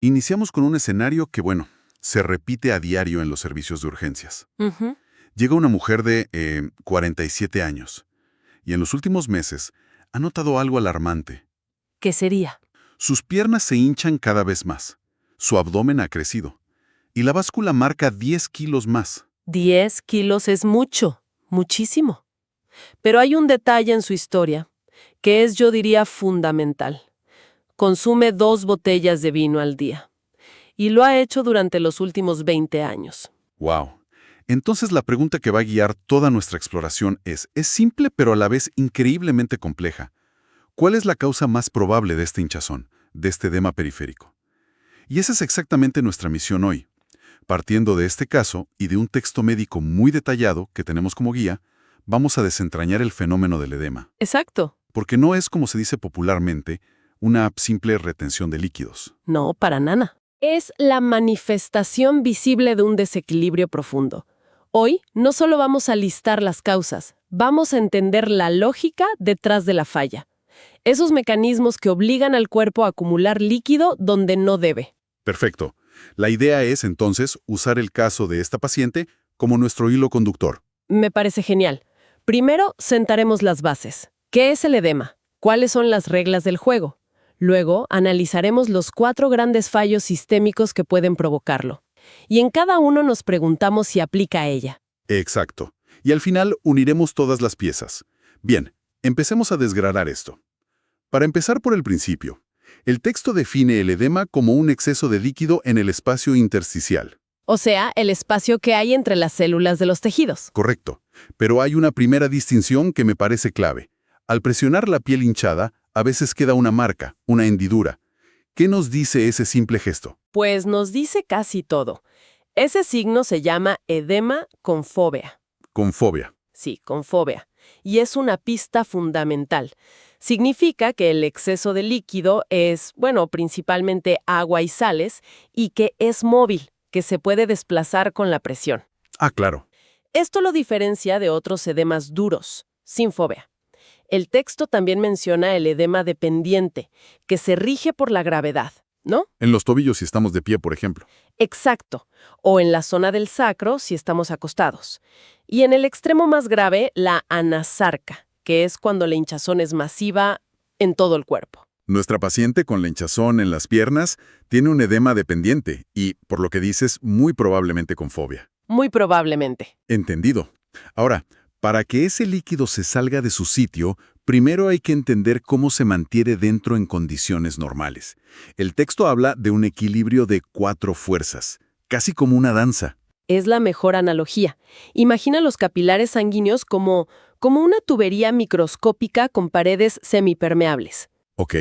Iniciamos con un escenario que, bueno, se repite a diario en los servicios de urgencias. Ujú. Llega una mujer de 47 años y en los últimos meses ha notado algo alarmante. ¿Qué sería? Sus piernas se hinchan cada vez más, su abdomen ha crecido y la báscula marca 10 kilos más. 10 kilos es mucho, muchísimo. Pero hay un detalle en su historia que es, yo diría, fundamental. Consume 2 botellas de vino al día. Y lo ha hecho durante los últimos 20 años. ¡Wow! Entonces la pregunta que va a guiar toda nuestra exploración es simple pero a la vez increíblemente compleja. ¿Cuál es la causa más probable de este hinchazón, de este edema periférico? Y esa es exactamente nuestra misión hoy. Partiendo de este caso y de un texto médico muy detallado que tenemos como guía, vamos a desentrañar el fenómeno del edema. Exacto. Porque no es, como se dice popularmente, una simple retención de líquidos. No, para nada. Es la manifestación visible de un desequilibrio profundo. Hoy no solo vamos a listar las causas, vamos a entender la lógica detrás de la falla. Esos mecanismos que obligan al cuerpo a acumular líquido donde no debe. Perfecto. La idea es, entonces, usar el caso de esta paciente como nuestro hilo conductor. Me parece genial. Primero, sentaremos las bases. ¿Qué es el edema? ¿Cuáles son las reglas del juego? Luego, analizaremos los 4 grandes fallos sistémicos que pueden provocarlo. Y en cada uno nos preguntamos si aplica a ella. Exacto. Y al final uniremos todas las piezas. Bien, empecemos a desgranar esto. Para empezar por el principio, el texto define el edema como un exceso de líquido en el espacio intersticial. O sea, el espacio que hay entre las células de los tejidos. Correcto. Pero hay una primera distinción que me parece clave. Al presionar la piel hinchada, a veces queda una marca, una hendidura. ¿Qué nos dice ese simple gesto? Pues nos dice casi todo. Ese signo se llama edema con fóvea. Con fobia. Sí, con fóvea. Y es una pista fundamental. Significa que el exceso de líquido es, bueno, principalmente agua y sales, y que es móvil, que se puede desplazar con la presión. Ah, claro. Esto lo diferencia de otros edemas duros, sin fóvea. El texto también menciona el edema dependiente, que se rige por la gravedad, ¿no? En los tobillos si estamos de pie, por ejemplo. Exacto, o en la zona del sacro si estamos acostados. Y en el extremo más grave, la anasarca, que es cuando la hinchazón es masiva en todo el cuerpo. Nuestra paciente con la hinchazón en las piernas tiene un edema dependiente y, por lo que dices, muy probablemente con fobia. Muy probablemente. Entendido. Ahora, para que ese líquido se salga de su sitio, primero hay que entender cómo se mantiene dentro en condiciones normales. El texto habla de un equilibrio de 4 fuerzas, casi como una danza. Es la mejor analogía. Imagina los capilares sanguíneos como una tubería microscópica con paredes semipermeables. ¿Ok?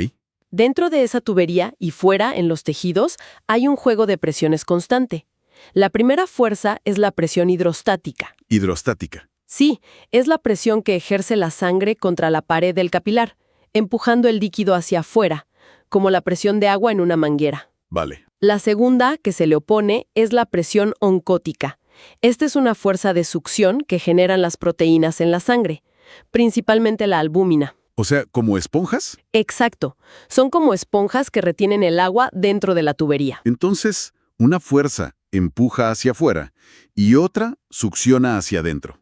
Dentro de esa tubería y fuera, en los tejidos, hay un juego de presiones constante. La primera fuerza es la presión hidrostática. Hidrostática. Sí, es la presión que ejerce la sangre contra la pared del capilar, empujando el líquido hacia afuera, como la presión de agua en una manguera. Vale. La segunda, que se le opone, es la presión oncótica. Esta es una fuerza de succión que generan las proteínas en la sangre, principalmente la albúmina. O sea, ¿como esponjas? Exacto. Son como esponjas que retienen el agua dentro de la tubería. Entonces, una fuerza empuja hacia afuera y otra succiona hacia adentro.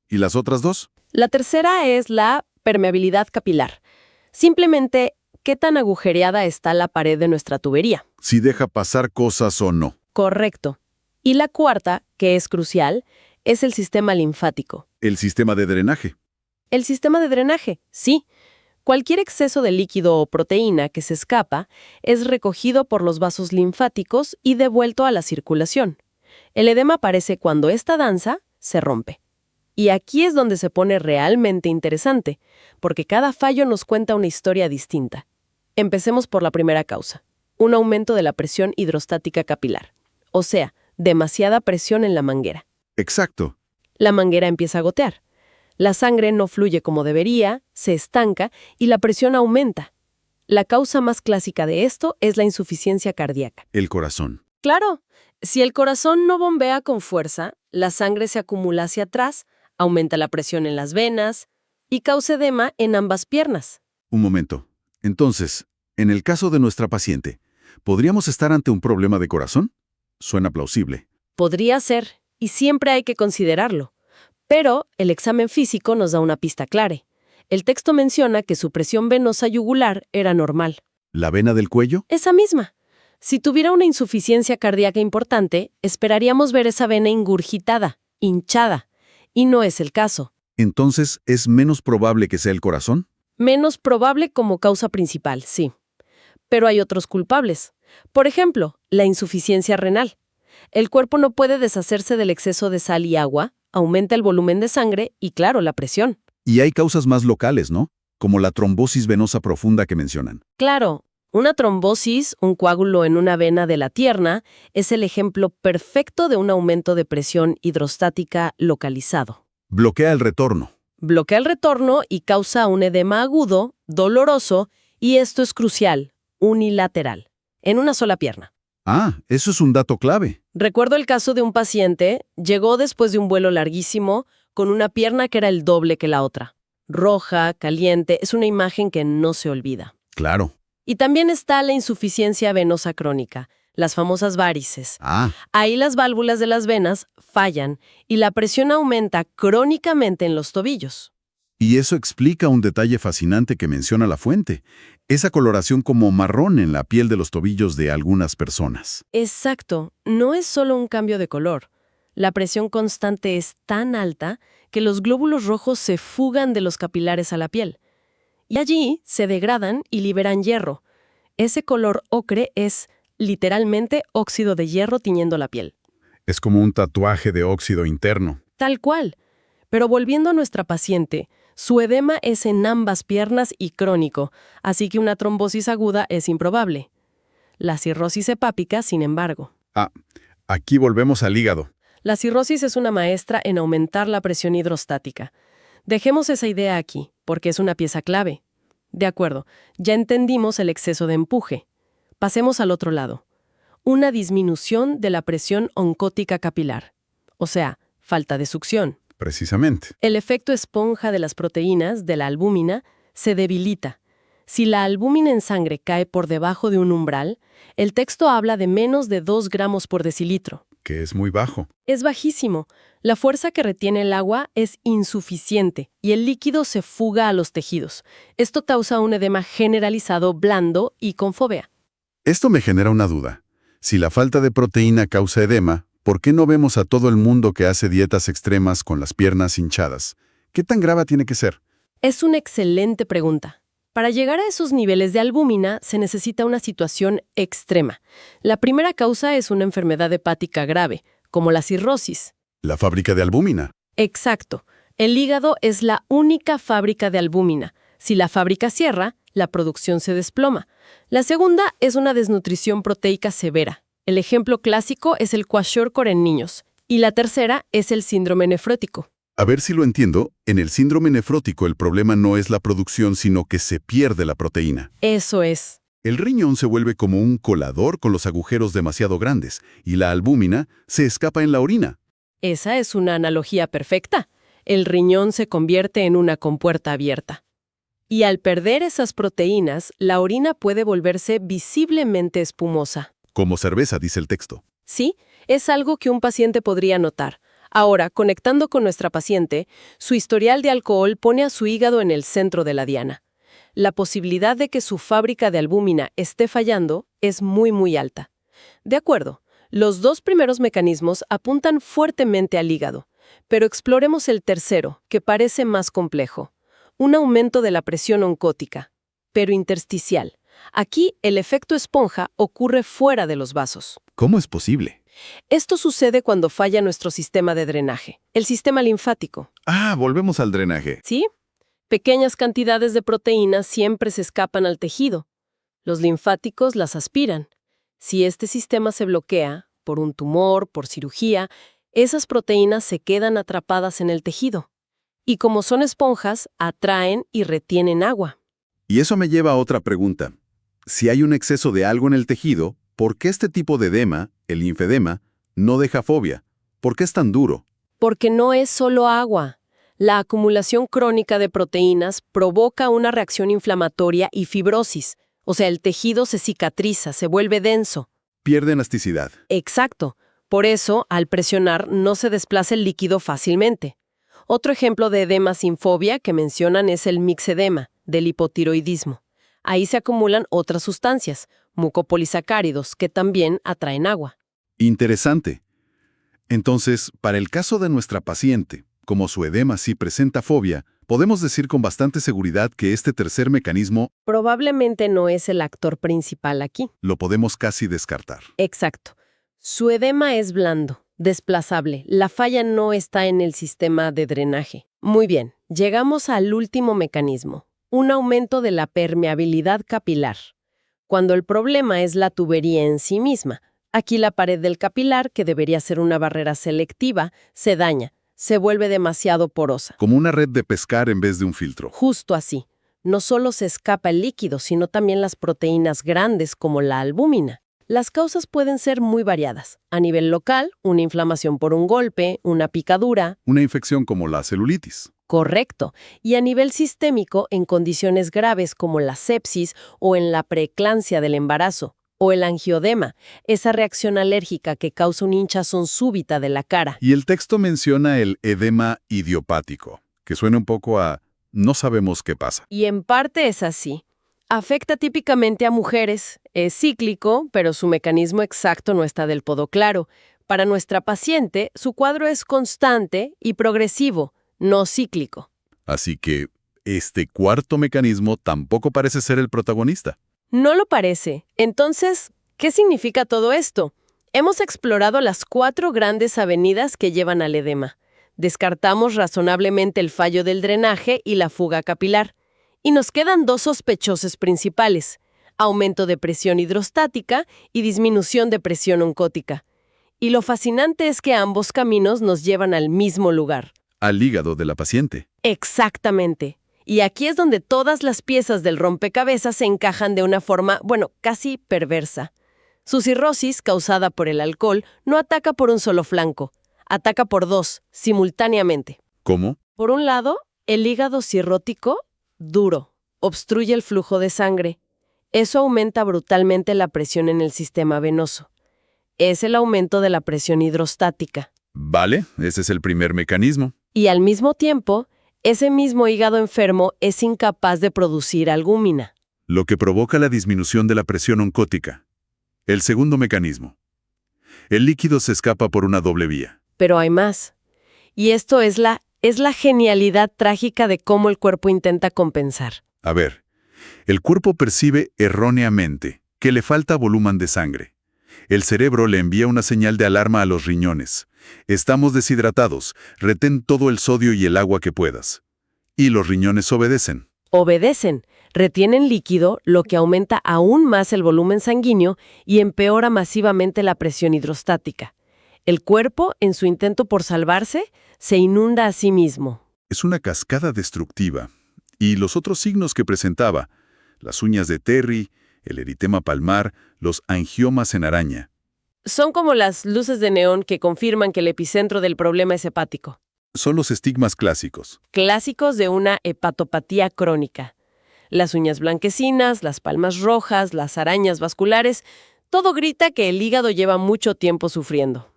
¿Y las otras dos? La tercera es la permeabilidad capilar. Simplemente, ¿qué tan agujereada está la pared de nuestra tubería? Si deja pasar cosas o no. Correcto. Y la cuarta, que es crucial, es el sistema linfático. El sistema de drenaje. El sistema de drenaje, sí. Cualquier exceso de líquido o proteína que se escapa es recogido por los vasos linfáticos y devuelto a la circulación. El edema aparece cuando esta danza se rompe. Y aquí es donde se pone realmente interesante, porque cada fallo nos cuenta una historia distinta. Empecemos por la primera causa, un aumento de la presión hidrostática capilar. O sea, demasiada presión en la manguera. Exacto. La manguera empieza a gotear. La sangre no fluye como debería, se estanca y la presión aumenta. La causa más clásica de esto es la insuficiencia cardíaca. El corazón. Claro, si el corazón no bombea con fuerza, la sangre se acumula hacia atrás, aumenta la presión en las venas y causa edema en ambas piernas. Un momento. Entonces, en el caso de nuestra paciente, ¿Podríamos estar ante un problema de corazón? Suena plausible. Podría ser, y siempre hay que considerarlo. Pero el examen físico nos da una pista clara. El texto menciona que su presión venosa yugular era normal. ¿La vena del cuello? Esa misma. Si tuviera una insuficiencia cardíaca importante, esperaríamos ver esa vena ingurgitada, hinchada. Y no es el caso. Entonces, ¿es menos probable que sea el corazón? Menos probable como causa principal, sí. Pero hay otros culpables. Por ejemplo, la insuficiencia renal. El cuerpo no puede deshacerse del exceso de sal y agua, aumenta el volumen de sangre y, claro, la presión. Y hay causas más locales, ¿no? Como la trombosis venosa profunda que mencionan. Claro, una trombosis, un coágulo en una vena de la pierna, es el ejemplo perfecto de un aumento de presión hidrostática localizado. Bloquea el retorno. Bloquea el retorno y causa un edema agudo, doloroso, y esto es crucial, unilateral, en una sola pierna. Ah, eso es un dato clave. Recuerdo el caso de un paciente, llegó después de un vuelo larguísimo, con una pierna que era el doble que la otra. Roja, caliente, es una imagen que no se olvida. Claro. Y también está la insuficiencia venosa crónica, las famosas várices. Ah, Ahí las válvulas de las venas fallan y la presión aumenta crónicamente en los tobillos. y eso explica un detalle fascinante que menciona la fuente. Esa coloración como marrón en la piel de los tobillos de algunas personas. Exacto, no es solo un cambio de color. La presión constante es tan alta que los glóbulos rojos se fugan de los capilares a la piel. Y allí se degradan y liberan hierro. Ese color ocre es, literalmente, óxido de hierro tiñendo la piel. Es como un tatuaje de óxido interno. Tal cual. Pero volviendo a nuestra paciente, su edema es en ambas piernas y crónico, así que una trombosis aguda es improbable. La cirrosis hepática, sin embargo. Ah, aquí volvemos al hígado. La cirrosis es una maestra en aumentar la presión hidrostática. Dejemos esa idea aquí, porque es una pieza clave. De acuerdo, ya entendimos el exceso de empuje. Pasemos al otro lado. Una disminución de la presión oncótica capilar. O sea, falta de succión. Precisamente. El efecto esponja de las proteínas, de la albúmina, se debilita. Si la albúmina en sangre cae por debajo de un umbral, el texto habla de menos de 2 gramos por decilitro. Que es muy bajo. Es bajísimo. La fuerza que retiene el agua es insuficiente y el líquido se fuga a los tejidos. Esto causa un edema generalizado, blando y con fovea. Esto me genera una duda. Si la falta de proteína causa edema, ¿por qué no vemos a todo el mundo que hace dietas extremas con las piernas hinchadas? ¿Qué tan grave tiene que ser? Es una excelente pregunta. Para llegar a esos niveles de albúmina se necesita una situación extrema. La primera causa es una enfermedad hepática grave, como la cirrosis. La fábrica de albúmina. Exacto. El hígado es la única fábrica de albúmina. Si la fábrica cierra, la producción se desploma. La segunda es una desnutrición proteica severa. El ejemplo clásico es el kwashiorkor en niños. Y la tercera es el síndrome nefrótico. A ver si lo entiendo, en el síndrome nefrótico el problema no es la producción, sino que se pierde la proteína. Eso es. El riñón se vuelve como un colador con los agujeros demasiado grandes, y la albúmina se escapa en la orina. Esa es una analogía perfecta. El riñón se convierte en una compuerta abierta. Y al perder esas proteínas, la orina puede volverse visiblemente espumosa. Como cerveza, dice el texto. Sí, es algo que un paciente podría notar. Ahora, conectando con nuestra paciente, su historial de alcohol pone a su hígado en el centro de la diana. La posibilidad de que su fábrica de albúmina esté fallando es muy alta. De acuerdo, los 2 primeros mecanismos apuntan fuertemente al hígado, pero exploremos el tercero, que parece más complejo. Un aumento de la presión oncótica, pero intersticial. Aquí, el efecto esponja ocurre fuera de los vasos. ¿Cómo es posible? Esto sucede cuando falla nuestro sistema de drenaje, el sistema linfático. Ah, volvemos al drenaje. ¿Sí? Pequeñas cantidades de proteínas siempre se escapan al tejido. Los linfáticos las aspiran. Si este sistema se bloquea, por un tumor, por cirugía, esas proteínas se quedan atrapadas en el tejido. Y como son esponjas, atraen y retienen agua. Y eso me lleva a otra pregunta. Si hay un exceso de algo en el tejido, ¿por qué este tipo de edema, el linfedema, no deja fobia? ¿Por qué es tan duro? Porque no es solo agua. La acumulación crónica de proteínas provoca una reacción inflamatoria y fibrosis, O sea, el tejido se cicatriza, se vuelve denso. Pierde elasticidad. Exacto. Por eso, al presionar, no se desplaza el líquido fácilmente. Otro ejemplo de edema sin fobia que mencionan es el mixedema, del hipotiroidismo. Ahí se acumulan otras sustancias, mucopolisacáridos, que también atraen agua. Interesante. Entonces, para el caso de nuestra paciente, como su edema sí presenta fobia, podemos decir con bastante seguridad que este tercer mecanismo Probablemente no es el actor principal aquí. lo podemos casi descartar. Exacto. Su edema es blando, desplazable. La falla no está en el sistema de drenaje. Muy bien, llegamos al último mecanismo, un aumento de la permeabilidad capilar. Cuando el problema es la tubería en sí misma, aquí la pared del capilar, que debería ser una barrera selectiva, se daña, se vuelve demasiado porosa. Como una red de pescar en vez de un filtro. Justo así. No solo se escapa el líquido, sino también las proteínas grandes como la albúmina. Las causas pueden ser muy variadas. A nivel local, una inflamación por un golpe, una picadura. Una infección como la celulitis. Correcto. Y a nivel sistémico, en condiciones graves como la sepsis o en la preeclampsia del embarazo, o el angiodema, esa reacción alérgica que causa una hinchazón súbita de la cara. Y el texto menciona el edema idiopático, que suena un poco a no sabemos qué pasa. Y en parte es así. Afecta típicamente a mujeres, es cíclico, pero su mecanismo exacto no está del todo claro. Para nuestra paciente, su cuadro es constante y progresivo, no cíclico. Así que este cuarto mecanismo tampoco parece ser el protagonista. No lo parece. Entonces, ¿qué significa todo esto? Hemos explorado las 4 grandes avenidas que llevan al edema. Descartamos razonablemente el fallo del drenaje y la fuga capilar. Y nos quedan 2 sospechosos principales: aumento de presión hidrostática y disminución de presión oncótica. Y lo fascinante es que ambos caminos nos llevan al mismo lugar. Al hígado de la paciente. Exactamente. Y aquí es donde todas las piezas del rompecabezas se encajan de una forma, casi perversa. Su cirrosis, causada por el alcohol, no ataca por un solo flanco. Ataca por 2, simultáneamente. ¿Cómo? Por un lado, el hígado cirrótico, duro, obstruye el flujo de sangre. Eso aumenta brutalmente la presión en el sistema venoso. Es el aumento de la presión hidrostática. Vale, ese es el primer mecanismo. Y al mismo tiempo, ese mismo hígado enfermo es incapaz de producir albúmina. Lo que provoca la disminución de la presión oncótica. El segundo mecanismo. El líquido se escapa por una doble vía. Pero hay más. Y esto es la genialidad trágica de cómo el cuerpo intenta compensar. A ver, el cuerpo percibe erróneamente que le falta volumen de sangre. El cerebro le envía una señal de alarma a los riñones. Estamos deshidratados, retén todo el sodio y el agua que puedas. Y los riñones obedecen. Obedecen, retienen líquido, lo que aumenta aún más el volumen sanguíneo y empeora masivamente la presión hidrostática. El cuerpo, en su intento por salvarse, se inunda a sí mismo. Es una cascada destructiva. Y los otros signos que presentaba, las uñas de Terry, el eritema palmar, los angiomas en araña. Son como las luces de neón que confirman que el epicentro del problema es hepático. Son los estigmas clásicos. Clásicos de una hepatopatía crónica. Las uñas blanquecinas, las palmas rojas, las arañas vasculares, todo grita que el hígado lleva mucho tiempo sufriendo.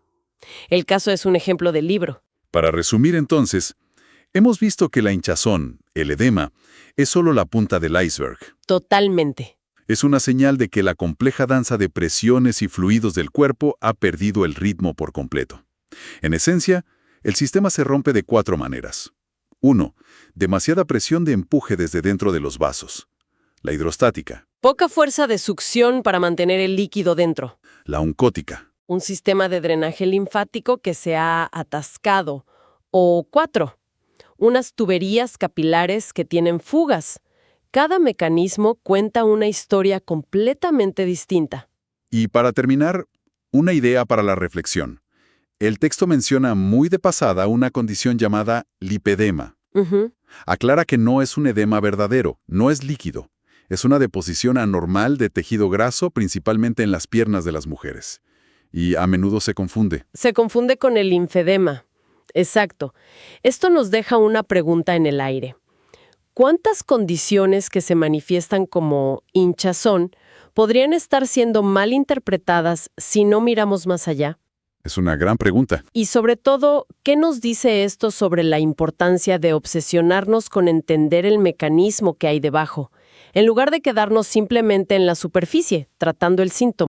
El caso es un ejemplo del libro. Para resumir entonces, hemos visto que la hinchazón, el edema, es solo la punta del iceberg. Totalmente. Es una señal de que la compleja danza de presiones y fluidos del cuerpo ha perdido el ritmo por completo. En esencia, el sistema se rompe de 4 maneras. 1. Demasiada presión de empuje desde dentro de los vasos. La hidrostática. Poca fuerza de succión para mantener el líquido dentro. La oncótica. Un sistema de drenaje linfático que se ha atascado. O 4. Unas tuberías capilares que tienen fugas. Cada mecanismo cuenta una historia completamente distinta. Y para terminar, una idea para la reflexión. El texto menciona muy de pasada una condición llamada lipedema. Aclara que no es un edema verdadero, no es líquido. Es una deposición anormal de tejido graso, principalmente en las piernas de las mujeres. Y a menudo se confunde. Se confunde con el linfedema. Exacto. Esto nos deja una pregunta en el aire. ¿Cuántas condiciones que se manifiestan como hinchazón podrían estar siendo mal interpretadas si no miramos más allá? Es una gran pregunta. Y sobre todo, ¿qué nos dice esto sobre la importancia de obsesionarnos con entender el mecanismo que hay debajo, en lugar de quedarnos simplemente en la superficie, tratando el síntoma?